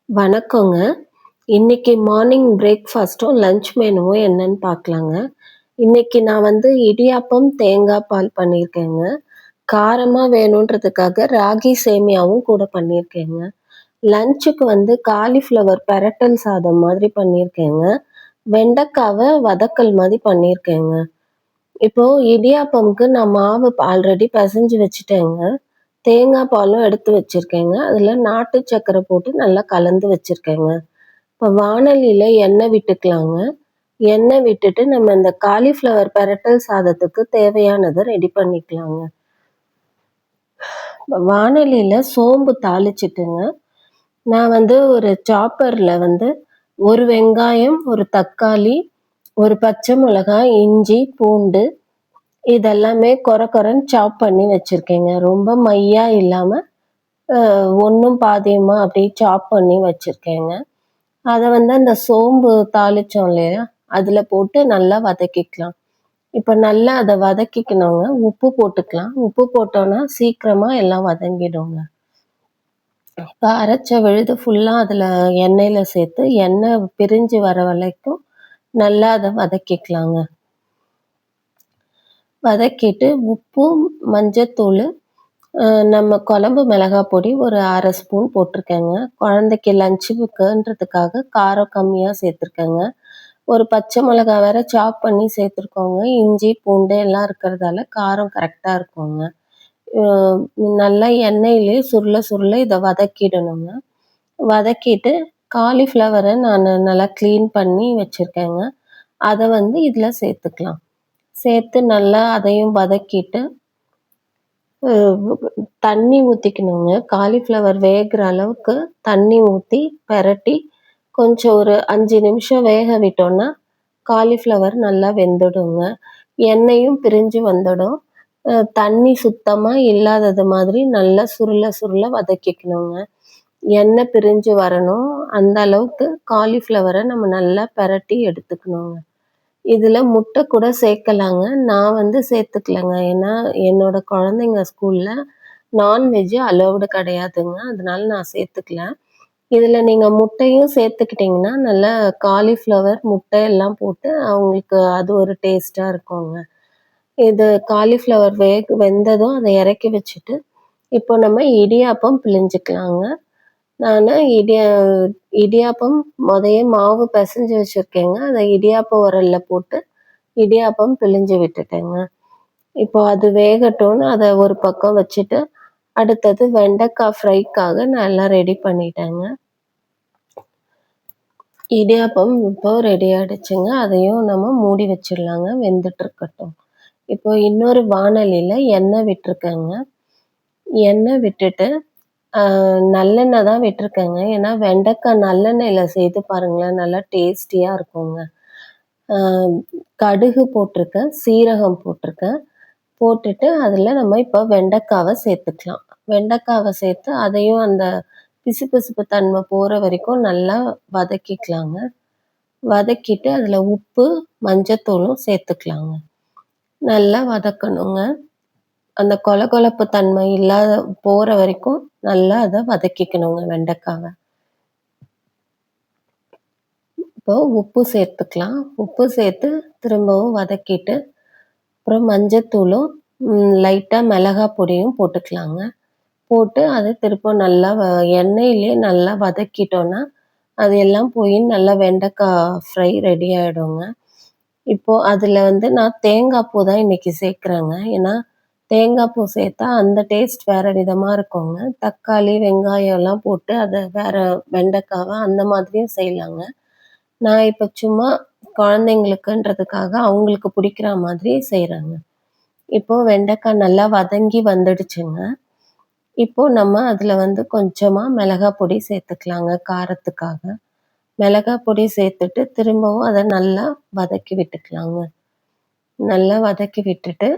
வணக்கங்க. இன்னைக்கு morning பிரேக்ஃபாஸ்ட்டும், lunch மெனுவும் என்னன்னு பார்க்கலாங்க. இன்னைக்கு நான் இடியாப்பம், தேங்காய் பால் பண்ணியிருக்கேங்க. காரமா வேணுன்றதுக்காக ராகி சேமியாவும் கூட பண்ணியிருக்கேங்க. லஞ்சுக்கு காலிஃப்ளவர் பெரட்டல் சாதம் மாதிரி பண்ணியிருக்கேங்க. வெண்டைக்காவ வதக்கல் மாதிரி பண்ணியிருக்கேங்க. இப்போ இடியாப்பம்க்கு நான் மாவு ஆல்ரெடி பெசஞ்சு வச்சுட்டேங்க. தேங்காய் பாலும் எடுத்து வச்சிருக்கேங்க. அதில நாட்டு சர்க்கரை போட்டு நல்லா கலந்து வச்சிருக்கேங்க. இப்போ வாணலியில எண்ணெய் விட்டுக்கலாங்க. எண்ணெய் விட்டுட்டு நம்ம இந்த காலிஃப்ளவர் பெரட்டல் சாதத்துக்கு தேவையானத ரெடி பண்ணிக்கலாங்க. வாணலியில சோம்பு தாளிச்சுட்டுங்க, நான் ஒரு சாப்பர்ல 1 வெங்காயம், 1 தக்காளி, 1 பச்சை மிளகாய், இஞ்சி, பூண்டு இதெல்லாமே கொரன்னு சாப் பண்ணி வச்சிருக்கேங்க. ரொம்ப மையா இல்லாம ஒண்ணும் பாதியுமா அப்படியே சாப் பண்ணி வச்சிருக்கேங்க. அத அந்த சோம்பு தாளிச்சோம் இல்லையா? அதுல போட்டு நல்லா வதக்கிக்கலாம். இப்ப நல்லா அத வதக்கிக்கணுங்க. உப்பு போட்டுக்கலாம். உப்பு போட்டோம்னா சீக்கிரமா எல்லாம் வதங்கிடுங்க. இப்ப அரைச்ச விழுது ஃபுல்லா அதுல எண்ணெயில சேர்த்து, எண்ணெய் பிரிஞ்சு வர வரைக்கும் நல்லா அத வதக்கிக்கலாங்க. வதக்கிட்டு உப்பு, மஞ்சத்தூளு, நம்ம குழம்பு மிளகாய் பொடி ஒரு 1/2 ஸ்பூன் போட்டிருக்கேங்க. குழந்தைக்கு லஞ்சுக்குன்றதுக்காக காரம் கம்மியா சேர்த்துருக்கேங்க. ஒரு பச்சை மிளகாய் வேற சாப் பண்ணி சேர்த்துருக்கோங்க. இஞ்சி, பூண்டு எல்லாம் இருக்கிறதால காரம் கரெக்ட்டா இருக்குங்க. அ நல்லா எண்ணெயிலேயே சுருள இத வதக்கிடணுங்க. வதக்கிட்டு காலிஃப்ளவர நானு நல்லா கிளீன் பண்ணி வச்சிருக்கேங்க. அத இதுல சேர்த்துக்கலாம். சேர்த்து நல்லா அதையும் வதக்கிட்டு, அ தண்ணி ஊத்திக்கணுங்க. காலிஃப்ளவர் வேகுற அளவுக்கு தண்ணி ஊத்தி பெரட்டி, கொஞ்சம் ஒரு 5 நிமிஷம் வேக விட்டோம்னா, காலிஃப்ளவர் நல்லா வெந்துடுங்க. எண்ணெயும் பிரிஞ்சு வந்துடும். தண்ணி சுத்தமா இல்லாதது மாதிரி நல்லா சுருள வதக்கிக்கணுங்க. எண்ணெய் பிரிஞ்சு வரணும். அந்த அளவுக்கு காலிஃப்ளவர நம்ம நல்லா பெரட்டி எடுத்துக்கணுங்க. இதுல முட்டை கூட சேர்க்கலாங்க. நான் சேர்த்துக்கலங்க. ஏன்னா, என்னோட குழந்தைங்க ஸ்கூல்ல நான்வெஜ் அலவுடு கிடையாதுங்க. அதனால நான் சேர்த்துக்கல. இதுல நீங்க முட்டையும் சேர்த்துக்கிட்டீங்கன்னா, நல்லா காலிஃப்ளவர், முட்டை எல்லாம் போட்டு அவங்களுக்கு அது ஒரு டேஸ்ட்டா இருக்குங்க. இது காலிஃப்ளவர் வெந்ததும் அத இறக்கி வச்சுட்டு, இப்போ நம்ம இடியாப்பம் பிழிஞ்சுக்கலாங்க. நானு இடியாப்பம் மொதயே மாவு பெசஞ்சு வச்சிருக்கேங்க. அத இடியாப்ப உரல்ல போட்டு இடியாப்பம் பிழிஞ்சு விட்டுட்டேங்க. இப்போ அது வேகட்டும்னு அத ஒரு பக்கம் வச்சுட்டு, அடுத்தது வெண்டைக்காய் ஃப்ரைக்காக நான் எல்லாம் ரெடி பண்ணிட்டேங்க. இடியாப்பம் இப்போ ரெடி ஆயிடுச்சுங்க. அதையும் நம்ம மூடி வச்சிடலாங்க. வெந்துட்டு இருக்கட்டும். இப்போ இன்னொரு வாணலியில எண்ணெய் விட்டுருக்கேங்க. எண்ணெய் விட்டுட்டு, நல்லெண்ணெய் தான் விட்டுருக்கேங்க. ஏன்னா வெண்டைக்காய் நல்லெண்ணெயில செய்து பாருங்களேன், நல்லா டேஸ்டியா இருக்குங்க. அ கடுகு போட்டிருக்கேன், சீரகம் போட்டிருக்கேன். போட்டுட்டு அதில நம்ம இப்போ வெண்டைக்காவ சேர்த்துக்கலாம். வெண்டைக்காவ சேர்த்து அதையும் அந்த பிசுபிசுப்பு தன்மை போற வரைக்கும் நல்லா வதக்கிக்கலாங்க. வதக்கிட்டு அதில உப்பு, மஞ்சத்தூளும் சேர்த்துக்கலாங்க. நல்லா வதக்கணுங்க. அந்த கொழப்பு தன்மை இல்லாத போற வரைக்கும் நல்லா அத வதக்கிக்கணுங்க வெண்டைக்காவ. இப்போ உப்பு சேர்த்துக்கலாம். உப்பு சேர்த்து திரும்பவும் வதக்கிட்டு, அப்புறம் மஞ்சத்தூளும், லைட்டா மிளகாய் பொடியும் போட்டுக்கலாங்க. போட்டு அத திரும்ப நல்லா எண்ணெயிலேயே நல்லா வதக்கிட்டோம்னா, அது எல்லாம் போய் நல்லா வெண்டைக்காய் ஃப்ரை ரெடி ஆயிடுங்க. இப்போ அதில நான் தேங்காய் பூ தான் இன்னைக்கு சேர்க்குறேங்க. ஏன்னா, தேங்காய் பூ சேர்த்தா அந்த டேஸ்ட் வேற விதமா இருக்குங்க. தக்காளி, வெங்காயம் எல்லாம் போட்டு அத வேற வெண்டைக்காவ அந்த மாதிரியும் செய்யலாங்க. நான் இப்ப சும்மா குழந்தைங்களுக்குன்றதுக்காக அவங்களுக்கு பிடிக்கிற மாதிரி செய்றேங்க. இப்போ வெண்டைக்காய் நல்லா வதங்கி வந்துடுச்சுங்க. இப்போ நம்ம அதில கொஞ்சமா மிளகாய் பொடி சேர்த்துக்கலாங்க காரத்துக்காக. மிளகாய் பொடி சேர்த்துட்டு திரும்பவும் அத நல்லா வதக்கி விட்டுக்கலாங்க. நல்லா வதக்கி விட்டுட்டு,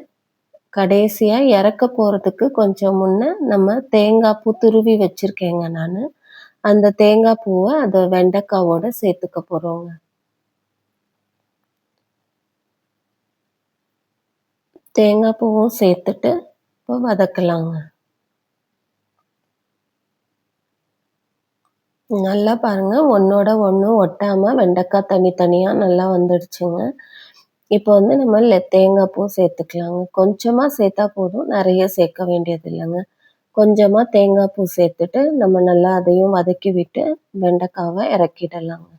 கடைசியா இறக்க போறதுக்கு கொஞ்சம் முன்ன நம்ம தேங்காய் பூ துருவி வச்சிருக்கேங்க நானு. அந்த தேங்காய் பூவ அந்த வெண்டைக்காவோட சேர்த்துக்க போறோங்க. தேங்காய் பூவும் சேர்த்துட்டு இப்போ வதக்கலாங்க. நல்லா பாருங்க ஒண்ணோட ஒண்ணு ஒட்டாம வெண்டைக்காய் தனித்தனியா நல்லா வந்துடுச்சுங்க. இப்போ வந்து நம்ம தேங்காய் பூ சேர்த்துக்கலாங்க. கொஞ்சமா சேர்த்தா போதும். நெறைய சேர்க்க வேண்டியது இல்லங்க. கொஞ்சமா தேங்காய் பூ சேர்த்துட்டு, நம்ம நல்லா அதையும் வதக்கி விட்டு வெண்டைக்காவ இறக்கிடலாங்க.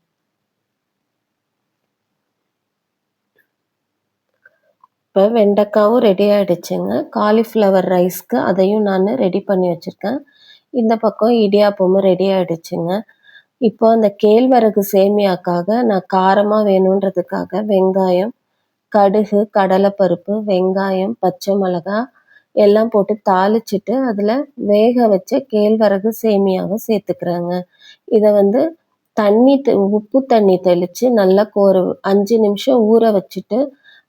இப்போ வெண்டைக்காவும் ரெடி ஆயிடுச்சுங்க. காலிஃப்ளவர் ரைஸ்க்கு அதையும் நானு ரெடி பண்ணி வச்சிருக்கேன். இந்த பக்கம் இடியாப்பமும் ரெடி ஆயிடுச்சுங்க. இப்போ அந்த கேழ்வரகு சேமியாக்காக நான் காரமா வேணுன்றதுக்காக வெங்காயம், கடுகு, கடலைப்பருப்பு, வெங்காயம், பச்சை மிளகாய் எல்லாம் போட்டு தாளிச்சுட்டு, அதில வேக வச்ச கேழ்வரகு சேமியாவ சேர்த்துக்கிறேங்க. இத வந்து உப்பு தண்ணி தெளிச்சு நல்லா 5 நிமிஷம் ஊற வச்சுட்டு,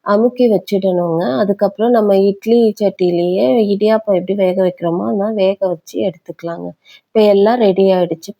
அமுக்கி வச்சுடணுங்க. அதுக்கப்புறம் நம்ம இட்லி சட்டியிலேயே இடியாப்பம் எப்படி வேக வைக்கிறோமோ, அது மாரி வேக வச்சு எடுத்துக்கலாங்க. இப்ப எல்லாம் ரெடி ஆயிடுச்சு.